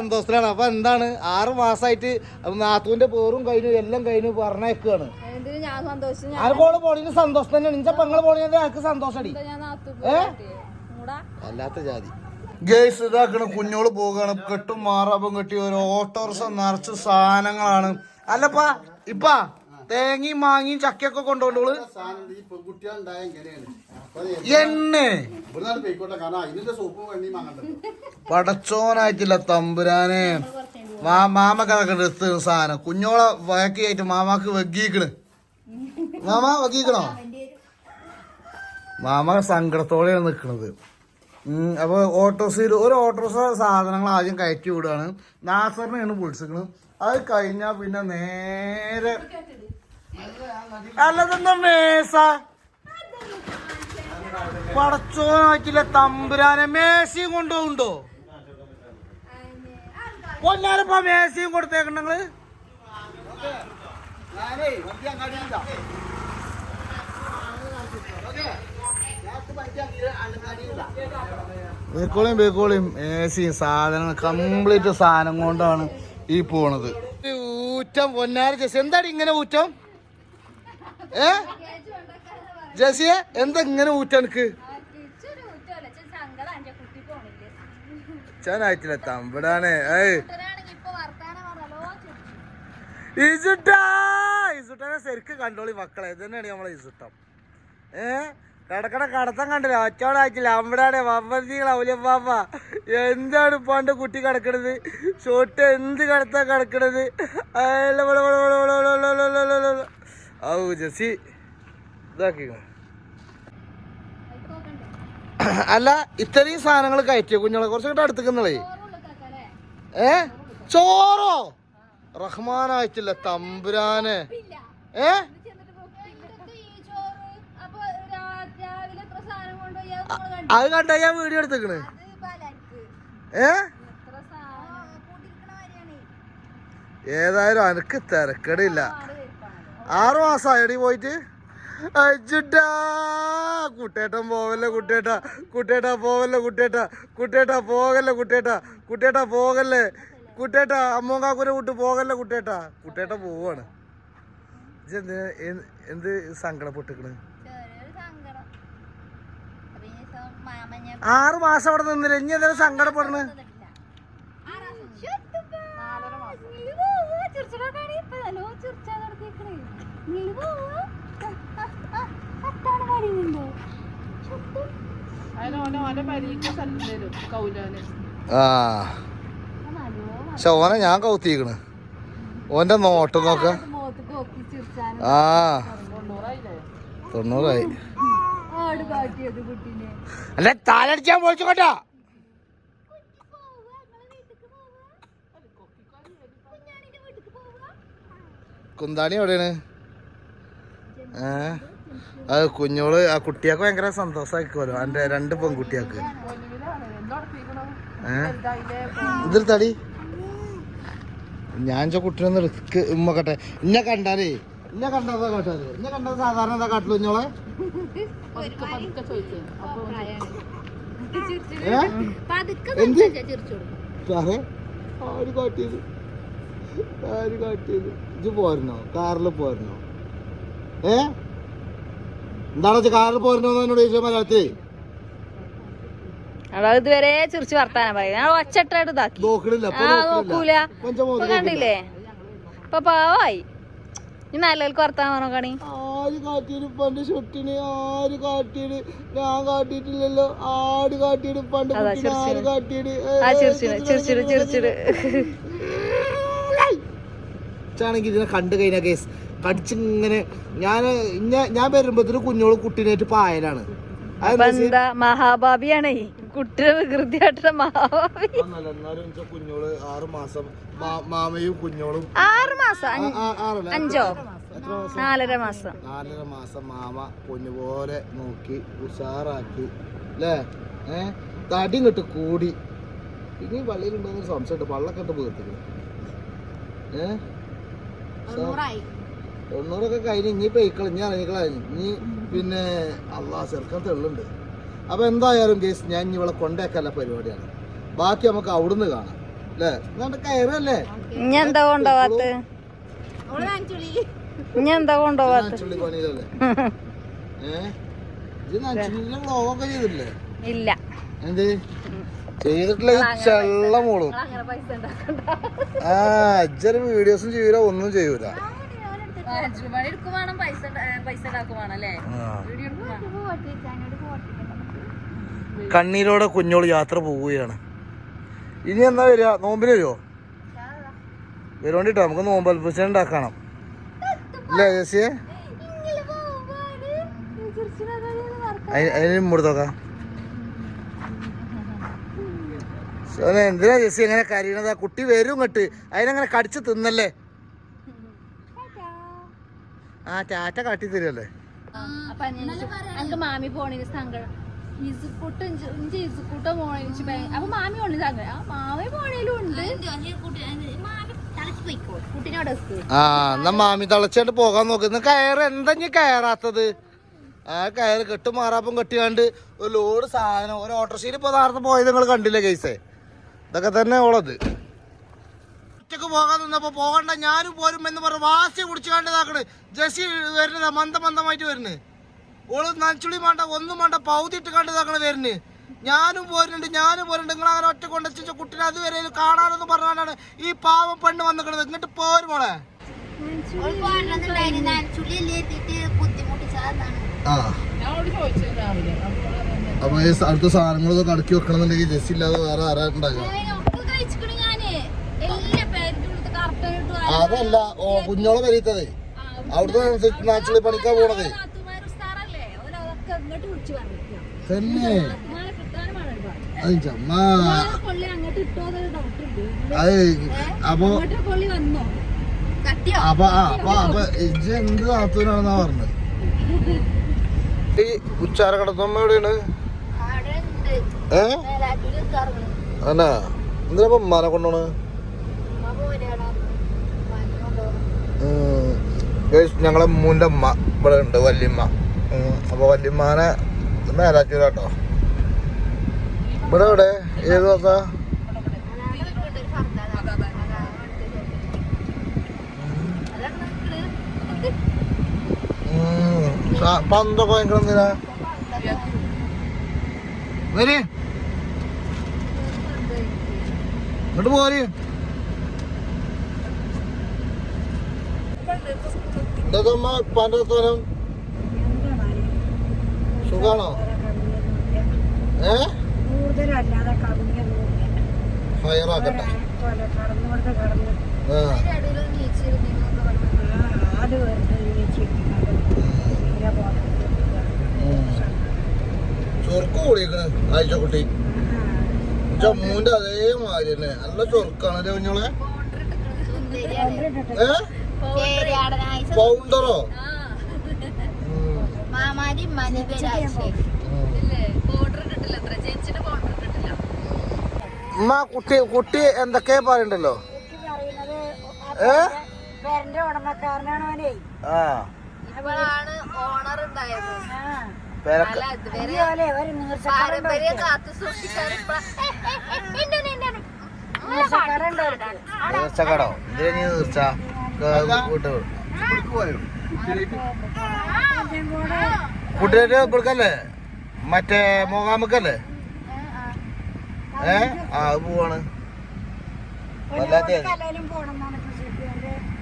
സന്തോഷത്തിലാണ്. അപ്പൊ എന്താണ് 6 മാസമായിട്ട് നാത്തൂന്റെ പേറും കഴിഞ്ഞു എല്ലാം കഴിഞ്ഞു പറഞ്ഞേക്കാണ്. ആർക്കോള് പോളിന് സന്തോഷം തന്നെയാണ്. ഇഞ്ച പെങ്ങള് പോളിനെ ആർക്ക് സന്തോഷടി അല്ലാത്ത ജാതി. ഗേസ് ഇതാക്കണ കുഞ്ഞോള് പോവുകയാണ്. കെട്ടും മാറാപ്പം കെട്ടി ഒരു ഓട്ടോറിക്ഷ നിറച്ച് സാധനങ്ങളാണ്. അല്ലപ്പാ ഇപ്പാ തേങ്ങയും മാങ്ങിയും ചക്കയൊക്കെ കൊണ്ടുപോണ്ടോള് എന്നെ പടച്ചോനായിട്ടില്ല തമ്പുരാനെ. മാമക്ക് അതൊക്കെ എടുത്ത് സാധനം കുഞ്ഞോളെ വയക്കായിട്ട് മാമാക്ക് വെഗീക്കണ്. മാമ വെഗീക്കണോ? മാമ സങ്കടത്തോടെയാണ് നിക്കണത്. അപ്പൊ ഓട്ടോറിക്ഷയിൽ ഒരു ഓട്ടോറിക്ഷ സാധനങ്ങൾ ആദ്യം കയറ്റി വിടുകയാണ്. നാസറിനെയാണ് വിളിച്ചിരിക്കണത്. അത് കഴിഞ്ഞാ പിന്നെ നേരെ അല്ലതെന്താ മേസ പടച്ചോനായിട്ടില്ല തമ്പുരാനെ. മേശയും കൊണ്ടുപോകുണ്ടോ? പൊന്നാരപ്പ മേശയും കൊടുത്തേക്കണങ്ങള്. ബേക്കോളിയും മേശയും സാധനങ്ങൾ കംപ്ലീറ്റ് സാധനം കൊണ്ടാണ് ഈ പോണത്. ഊറ്റം പൊന്നാര ജെസ്സി എന്താണ് ഇങ്ങനെ ഊറ്റം? ജെസ്സിയെ എന്താ ഇങ്ങനെ ഊറ്റം? എനിക്ക് ചാനായിട്ടില്ല തമ്പടാണ്. ഇസുട്ടാനെ ശരിക്കും കണ്ടോളി മക്കളെ. ഇത് തന്നെയാണ് നമ്മളെ ഇസുട്ടം. കടക്കട കടത്തം കണ്ടില്ല ഒച്ചോടായിട്ടില്ല. അമ്പടാടെ വമ്പതികളൗലിയപ്പാപ്പ എന്താണ് പണ്ട് കുട്ടി കിടക്കണത്? ഷോട്ട് എന്ത് കടത്താ കിടക്കണത്? ഔ ജെസ്സി ഇതാക്കിക്കോ. അല്ല ഇത്രയും സാധനങ്ങൾ കയറ്റിയോ കുഞ്ഞോളെ? കുറച്ചൊക്കെ അടുത്തുക്കുന്നളേ. ചോറോ? റഹ്മാനായിട്ടില്ല തമ്പുരാനെ. അത് കണ്ട ഞാൻ വീഡിയോ എടുത്തേക്കണ്. ഏതായാലും അനക്ക് തിരക്കടില്ല. 6 മാസമായടി പോയിട്ട്. അജിട്ടാ കുട്ടേട്ടൻ പോവല്ലേ കുട്ടേട്ടാ, കുട്ടേട്ടാ പോവല്ലേ കുട്ടേട്ടാ, കുട്ടേട്ടാ പോകല്ലേ കുട്ടേട്ടാ, കുട്ടേട്ടാ പോകല്ലേ കുട്ടേട്ടാ, അമ്മോങ്കാക്കൂരെ വിട്ട് പോകല്ലേ കുട്ടേട്ടാ. കുട്ടേട്ട പോവാണ്. എന്ത് സങ്കടപ്പെട്ടിക്കണ്? 6 മാസം അവിടെ നിന്നില്ല. ഇനി എന്തായാലും സങ്കടപ്പെടണ്. പക്ഷെ ഓനെ ഞാൻ കൗത്തിക്കണ്. ഓന്റെ നോട്ടം നോക്ക. 90 അല്ല താലടിച്ചാൻ പോയിച്ചോട്ടാ. കുന്താണി എവിടെയാണ്? അത് കുഞ്ഞോള് ആ കുട്ടിയാക്ക് ഭയങ്കര സന്തോഷമായിക്കോലോ. എൻ്റെ 2 പെൺകുട്ടിയാക്ക്. ഇതിൽ തടി ഞാൻ കുട്ടീനൊന്ന് റിസ്ക് ഉമ്മക്കട്ടെ. ഇന്നെ കണ്ടാലേ ഇന്നെ കണ്ടതാ കാട്ടാല്. ഇന്നെ കണ്ടത് സാധാരണ എന്താ കാട്ടില് കുഞ്ഞോളെ? ആര് കാട്ടിയത്? ആര് കാട്ടിയത്? ഇജ്ജ് പോരണോ? കാറിൽ പോരണോ? എന്താണ് കാറിൽ പോരണോന്ന് എന്നോട് ചോദിച്ചാൽ മലയാളത്തിൽ? ഇതുവരെ ചിരിച്ചു വർത്താനം പറയും. ഒച്ചട്ടായിട്ട് ഇതാക്കി നോക്കൂല. കണ്ടില്ലേ ഇപ്പൊ പാവായി. ഇനി നല്ലവർക്ക് വർത്താനം പറഞ്ഞോ കാണി. ആര് കാട്ടിയത് പണ്ട് ഷൊട്ടിന്? ആര് കാട്ടിയത്? ഞാൻ കാട്ടിട്ടില്ലല്ലോ. ആര് കാട്ടിയത് പണ്ട്? ആര് കാട്ടിയത്? ചിരിച്ചിട് ചിരിച്ചിട് ാണെങ്കിൽ ഇതിനെ കണ്ടു കഴിഞ്ഞാൽ കേസ് കടിച്ചിങ്ങനെ ഞാൻ വരുമ്പോഴത്തേന് കുഞ്ഞോള് കുട്ടീനായിട്ട് പായലാണ്. മഹാഭാവിയാണ് കുട്ടിയുടെ വികൃതിയായിട്ടുള്ള മഹാഭാവി. കുഞ്ഞോള് 6 മാസം മാമയും കുഞ്ഞോളും 6 മാസം 5 4.5 മാസം 4.5 മാസം മാമ പൊന്നുപോലെ നോക്കി ഉഷാറാക്കി അല്ലേ? തടി ഇങ്ങോട്ട് കൂടി. ഇനി പള്ളിയിലുണ്ടോന്ന് സംശയമുണ്ട്. പള്ളൊക്കെ ഇട്ട് വീർത്തിട്ട് 90 കഴിഞ്ഞ് ഇനി പെയ്ക്കള ഇനി ഇറങ്ങിക്കള. ഇനി പിന്നെ അള്ളാ ചെറുക്കാൻ തെള്ളുണ്ട്. അപ്പൊ എന്തായാലും കേസ് ഞാൻ ഇവളെ കൊണ്ടേക്കല്ല പരിപാടിയാണ്. ബാക്കി നമുക്ക് അവിടുന്ന് കാണാം. അല്ലേ ഇതാണ്ട് കയറല്ലേ ഇനി എന്താ കൊണ്ടുപോവാത്ത ഇനി എന്താ കൊണ്ടുപോവാത്ത ചുള്ളി പണിയിലല്ലേ ഇത് നച്ചുള്ളിന്റെ വ്ളോഗൊക്കെ ചെയ്തിട്ടില്ലേ ഇല്ല എന്ത് ചെയ്തിട്ടില്ല ചെള്ള മോളും ആ അജ്ജര് വീഡിയോസും ചെയ്യൂല ഒന്നും ചെയ്യൂല കണ്ണീരോടെ കുഞ്ഞോള് യാത്ര പോവുകയാണ്. ഇനി എന്നാ വരിക? നോമ്പിന് വരുമോ? വരുവോണ്ടിട്ടോ നമുക്ക് നോമ്പ് അൽപ്പച്ച ഉണ്ടാക്കണം അല്ലേ ജെസ്സിയെ? അതിന് മുമ്പെടുത്തോക്കാം. എന്തിനാ ജെസ്സി എങ്ങനെ കരയണത്? ആ കുട്ടി വരും ഇങ്ങോട്ട്, അതിനങ്ങനെ കടിച്ച് തിന്നല്ലേ. ആ ടാറ്റ കാട്ടി തരുമല്ലേ. മാമി പോണേന് സങ്കടം അപ്പൊ മാമി പോണ സങ്കടം മാമി പോണേലും ഉണ്ട്. ആ എന്നാ മാമി തളച്ചാണ്ട് പോകാൻ നോക്കുന്നു. കയറ് എന്താ ഇനി കയറാത്തത്? ആ കയറ് കെട്ട് മാറാപ്പം കെട്ടിയാണ്ട് ഒരു ലോഡ് സാധനം ഒരു ഓട്ടോറിക്ഷയിൽ ഇപ്പൊ നേരത്തെ പോയത് നിങ്ങൾ കണ്ടില്ലേ കേസേ? ഇതൊക്കെ തന്നെ ഉള്ളത്. ഒറ്റക്ക് പോകാൻ നിന്നപ്പോ പോകണ്ട ഞാനും പോരും എന്ന് പറഞ്ഞ വാസി കുടിച്ചു കണ്ടതാക്കണ്. ജെസ്സി വരുന്നത് മന്ദമായിട്ട് വരുന്നത്. ഓള് നനച്ചുള്ളി വേണ്ട ഒന്നും വേണ്ട പൗതിട്ട് കണ്ടതാക്കണ വരുന്നത്. ഞാനും പോരുന്നുണ്ട് നിങ്ങൾ അങ്ങനെ ഒറ്റ കൊണ്ടുവച്ച കുട്ടിനെ അതുവരെ കാണാനൊന്നും പറഞ്ഞാണ് ഈ പാവം പെണ്ണ് വന്നിക്കണത്. ഇങ്ങോട്ട് പോരും മോളെ. ആ അപ്പൊ ഈ അടുത്ത സാധനങ്ങളൊക്കെ കടക്കി വെക്കണമെന്നുണ്ടെങ്കിൽ ജെസ്സി ഇല്ലാതെ വേറെ ആരാ ഉണ്ടാകുക? അതല്ല ഓ കുഞ്ഞോളെ വരീത്തത് അവിടുത്തെ നാച്ചുറലി പണിക്കാ പോണത് തന്നെ. അപ്പൊ ഇജ്ജ് എന്ത് നാത്തൂനാണെന്നാ പറഞ്ഞത്? ഈ ഉച്ചാര കടത്തമ്മ എവിടെയാണ്? അന്നാ എന്തിനാ ഉമ്മാനെ കൊണ്ടോണ്? ഞങ്ങളെ മൂന്റെ അമ്മ ഇവിടെ ഉണ്ട്, വല്യമ്മ. അപ്പൊ വല്യമ്മാനെ മേലാറ്റൂരാട്ടോ. ഇവിടെ എവിടെ ഏത് നോക്കാ? പന്തൊക്കെ ഭയങ്കര എന്തിനാ? വരി ഇങ്ങോട്ട് പോര്. ഇതൊക്കെമ്മ ഇപ്പാന്റെ വർത്താനം സുഖാണോ? ഫയറാക്കട്ടെ. ചൊർക്ക് കൂടിയേക്കണ് ആഴ്ചക്കുട്ടി. ജമ്മുവിന്റെ അതേമാതിരി തന്നെ നല്ല ചൊർക്കാണ് കുഞ്ഞോളെ. പൗണ്ടറോ? കുട്ടി എന്തൊക്കെയാ പറയണ്ടല്ലോ. തീർച്ചക്കടോ എന്തിനാ തീർച്ച കുട്ടിയുടെ ഇവിടുക്കല്ലേ മറ്റേ മോകാമക്കല്ലേ? ആ പോവാണ്.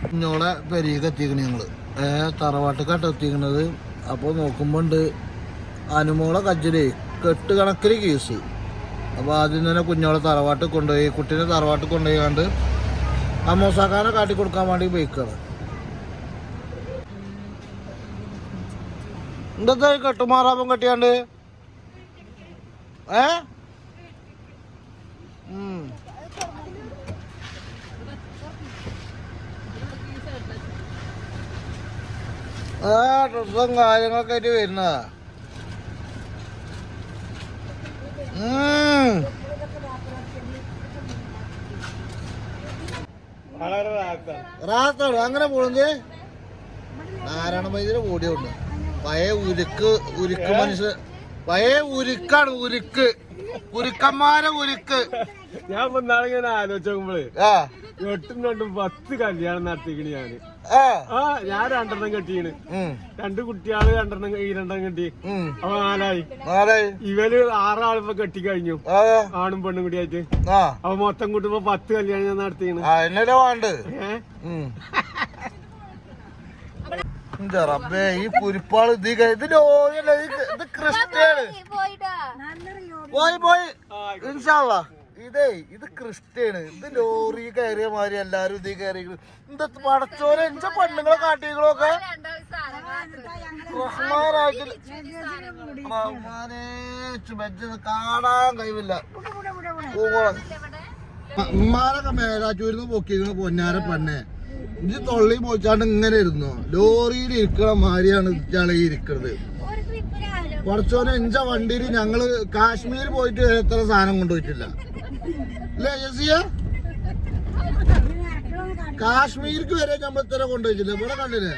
കുഞ്ഞോളെ പെരീക്ക് എത്തിക്കണ ഞങ്ങള് തറവാട്ടുകാട്ട് എത്തിക്കണത്. അപ്പോൾ നോക്കുമ്പോണ്ട് അനുമോളെ കജ്ജിലേ കെട്ട് കണക്കിന് കേസ്. അപ്പോൾ ആദ്യം തന്നെ കുഞ്ഞോളെ തറവാട്ടിൽ കൊണ്ടുപോയി കുട്ടീനെ തറവാട്ടിൽ കൊണ്ടുപോയി കണ്ട് ആ മോസാക്കാനെ കാട്ടി കൊടുക്കാൻ വേണ്ടി പോയിക്കാണ്. എന്താ കെട്ടുമാറാപ്പം കെട്ടിയാണ്ട്? ഡ്രസ്സും കാര്യങ്ങളൊക്കെ ആയിട്ട് വരുന്നതാ. റാത്താണ് അങ്ങനെ പോണെങ്കി നാരായണ വൈദ്യരെ കൂടിയുണ്ട്. പഴയ ഉരുക്ക് മനുഷ്യൻ പഴയ ഉരുക്കാണ് ഉരുക്ക് ഉരുക്കന്മാരെ ഉരുക്ക്. ഞാൻ ഇങ്ങനെ ആലോചിച്ചോക്കുമ്പോളേ ആ 10 കല്യാണം നടത്തിക്കണ് ഞാന്. ആ ഞാൻ 2 കെട്ടിയാണ്. 2 കുട്ടികള് 2 കെട്ടി. അപ്പൊ 4 ആരായി ഇവര് 6 ആളിപ്പോ കെട്ടിക്കഴിഞ്ഞു, ആണും പെണ്ണും കൂടി ആയിട്ട്. അപ്പൊ മൊത്തം കൂട്ടുമ്പോ 10 കല്യാണം ഞാൻ നടത്തിയാണ്. എന്നല്ലേ വേണ്ട എന്താ റബ്ബേ ഈ പുരിപ്പാള് ഇത് ലോറിയല്ല, ഇത് ക്രിസ്റ്റയാണ്. പോയി ഇൻഷാല്ലാ. ഇത് ക്രിസ്റ്റയാണ്. ഇത് ലോറി കയറിയ മാതിരി എല്ലാരും ഇത് കയറി. എന്താ പടച്ചോരെ എഞ്ച പെണ്ണുങ്ങളെ കാട്ടികളൊക്കെ കാണാൻ കഴിവില്ല. ഉമ്മാരൊക്കെ മേലാറ്റൂരിന്ന് പൊക്കിയിരുന്ന പൊന്നാര പെണ്ണെ ഇഞ്ച് തൊള്ളി പോയിച്ചാണ്ട് ഇങ്ങനെ ഇരുന്നോ. ലോറിയിൽ ഇരിക്കണ മാതിരിയാണ് ഇയാളെ ഇരിക്കുന്നത്. കുറച്ചോനെ ഇഞ്ച വണ്ടിയിൽ ഞങ്ങള് കാശ്മീർ പോയിട്ട് എത്ര സാധനം കൊണ്ടുപോയിട്ടില്ല അല്ലേ ജസിയ? കാശ്മീർക്ക് വരെ നമ്മൾ ഇത്ര കൊണ്ടുപോയിട്ടില്ല. ഇവിടെ കണ്ടില്ലേ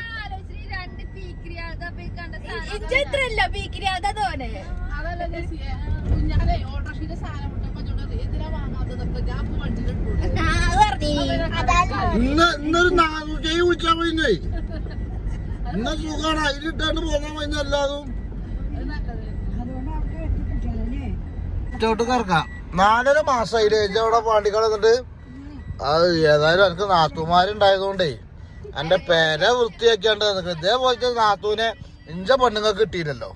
ഇന്നൊരു 400 വിളിച്ചാൽ പോയിന്നേ. ഇന്ന സുഖാണ് അതിലിട്ടാണ്ട് പോകാൻ കഴിഞ്ഞ എല്ലാതും കറക്കാം. 4.5 മാസമായില്ലേ അവിടെ പാണ്ടിക്കാട് വന്നിട്ട്. അത് ഏതായാലും എനിക്ക് നാത്തൂമാരുണ്ടായതുകൊണ്ടേ എന്റെ പേര വൃത്തിയാക്കിയാണ്ട് നിൽക്കുന്നത്. ഇതേപോലത്തെ നാത്തൂനെ ഇഞ്ച പെണ്ണുങ്ങൾക്ക് കിട്ടിയില്ലല്ലോ.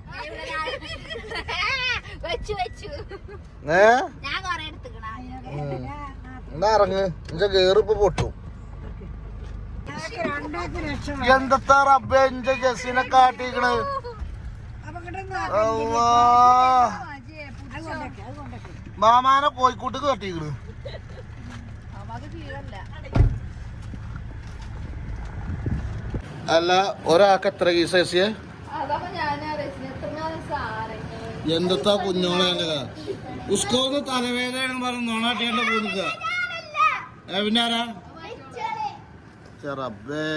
എന്നാ ഇറങ്ങ്, ഇഞ്ച കേറിപ്പോ പൊട്ടും. എന്താ റബ്ബേ ഇഞ്ച ജസ്സിനെ കാട്ടിക്കണ്. മാമാനെ കോഴിക്കോട്ട് കെട്ടിക്കണ്. അല്ല ഒരാൾക്ക് എത്ര കേസ് ജസ്സിയെ? എന്താ കുഞ്ഞോളെ ഉസ്കോന്ന് തലവേദന പറഞ്ഞു നോണാട്ടിയാണ്ട് പോന്നിക്ക. പിന്നാരാ ചെറബേ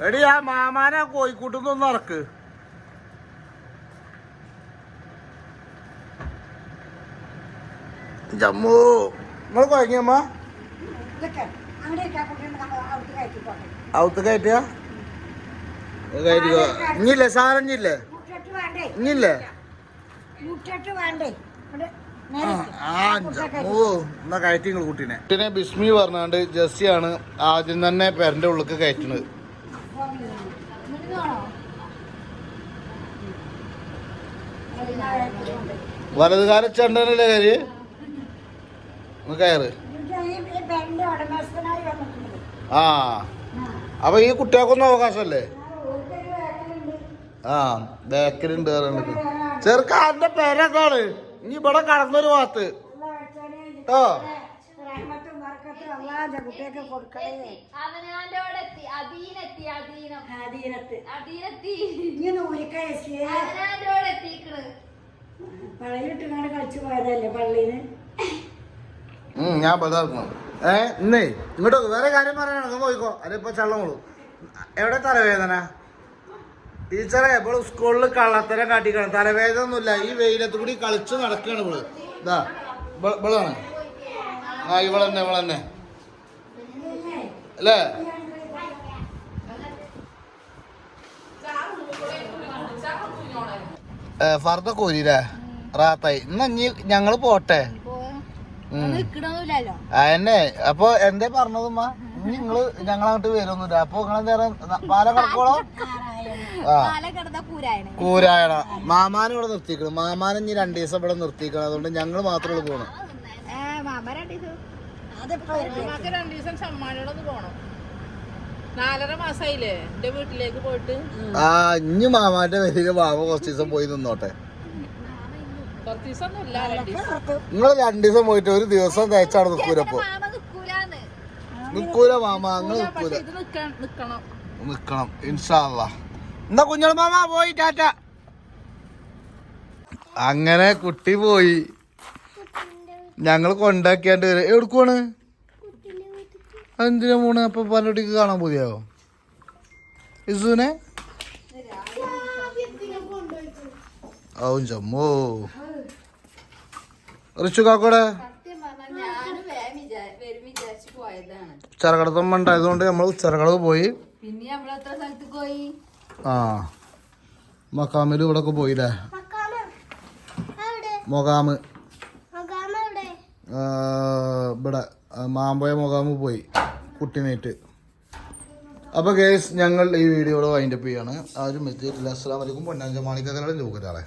എടി ആ മാമാനെ കോഴിക്കോട്ടുന്നൊന്ന് ഇറക്ക്. ജമ്മു നിങ്ങൾ കുഴങ്ങിയമ്മ ഔത്ത് കയറ്റിയാ കയറ്റിക്കോ. ഇഞ്ഞില്ലേ സാധനം ഇഞ്ഞില്ലേ ഇഞ്ഞില്ലേ എന്നാ കയറ്റി നിങ്ങൾ കുട്ടീനെ. കുട്ടീനെ ബിസ്മി പറഞ്ഞാണ്ട് ജസ്സിയാണ് ആദ്യം തന്നെ പെരന്റെ ഉള്ളിക്ക് കയറ്റുന്നത്. വലതുകാല ചണ്ടനല്ലേ കയറി കയറ്. ആ അപ്പൊ ഈ കുട്ടികൾക്കൊന്നും അവകാശമല്ലേ? ആ ബേക്കലുണ്ട് ചെറുക്കാരന്റെ പേരെന്താണ്? ഇനി ഇവിടെ കടന്നൊരു ഭാഗത്ത് കേട്ടോ. ഞാൻ പതാർന്നു. ഇന്നേ ഇങ്ങോട്ട് വേറെ കാര്യം പറയണോ പോയിക്കോ. അതിപ്പോ ചള്ളമോളൂ. എവിടെ തലവേദന? ടീച്ചറെ ഇപ്പോൾ സ്കൂളിൽ കള്ളത്തരം കാട്ടിക്കണം. തലവേദന ഒന്നുമില്ല. ഈ വെയിലത്ത് കൂടി കളിച്ച് നടക്കുകയാണ് ഇവള്. ഇതാ ഇവളാണ്. ആ ഇവളെന്നെ അല്ലേ? ഫർദ കോരില്ലേ റാത്തായി. ഇന്ന് ഞങ്ങള് പോട്ടെ. അതന്നെ അപ്പൊ എന്തേ പറഞ്ഞതുമ്മ? നിങ്ങള് ഞങ്ങളങ്ങോട്ട് വരുമൊന്നുമില്ല. അപ്പൊ നിങ്ങളെന്തേരം പാലം കിടക്കോളോ? ആ കൂരായണ മാമാനെ ഇവിടെ നിർത്തിക്കണം. മാമാനെ ഇനി 2 ദിവസം ഇവിടെ നിർത്തിക്കണം. അതുകൊണ്ട് ഞങ്ങൾ മാത്രമേ പോകണം. ആ ഇനി മാമാന്റെ പേരില് മാമ കുറച്ച് ദിവസം പോയി നിന്നോട്ടെ. നിങ്ങൾ 2 ദിവസം പോയിട്ട് 1 ദിവസം തേച്ചാണ് നിക്കൂലപ്പോ. നിക്കൂല മാമ, നിങ്ങൾ നിക്കണം ഇൻഷാ അല്ലാഹ്. എന്നാ കുഞ്ഞോൾ മാമ പോയി ടാറ്റ. അങ്ങനെ കുട്ടി പോയി. ഞങ്ങൾ കൊണ്ടാക്കിയാണ്ട് വരെ എവിടേക്കാണ്? എന്തിനാ പോണ്? അപ്പൊ പലടിക്ക് കാണാൻ പോതിയാവോ ഇസുനെ? ആവും ചമ്മോ റിച്ചു കാക്കോടെ ഉച്ചറകടത്തം ഉണ്ടായതുകൊണ്ട് നമ്മൾ ഉച്ചറകടവ് പോയി. ആ മക്കാമിൽ ഇവിടെ ഒക്കെ പോയില്ലേ, മൊകാമ് ഇവിടെ മാമ്പോയ മൊകാമ് പോയി കുട്ടീനായിട്ട്. അപ്പോൾ ഗേസ് ഞങ്ങൾ ഈ വീഡിയോയുടെ വൈൻഡപ്പ് ചെയ്യാണ്. ആരും മെസ്സേജ് ഇല്ല. അസ്സലാമു അലൈക്കും. പൊന്നാഞ്ച മാണിക്കകരുടെ ലൂക്കരാളെ.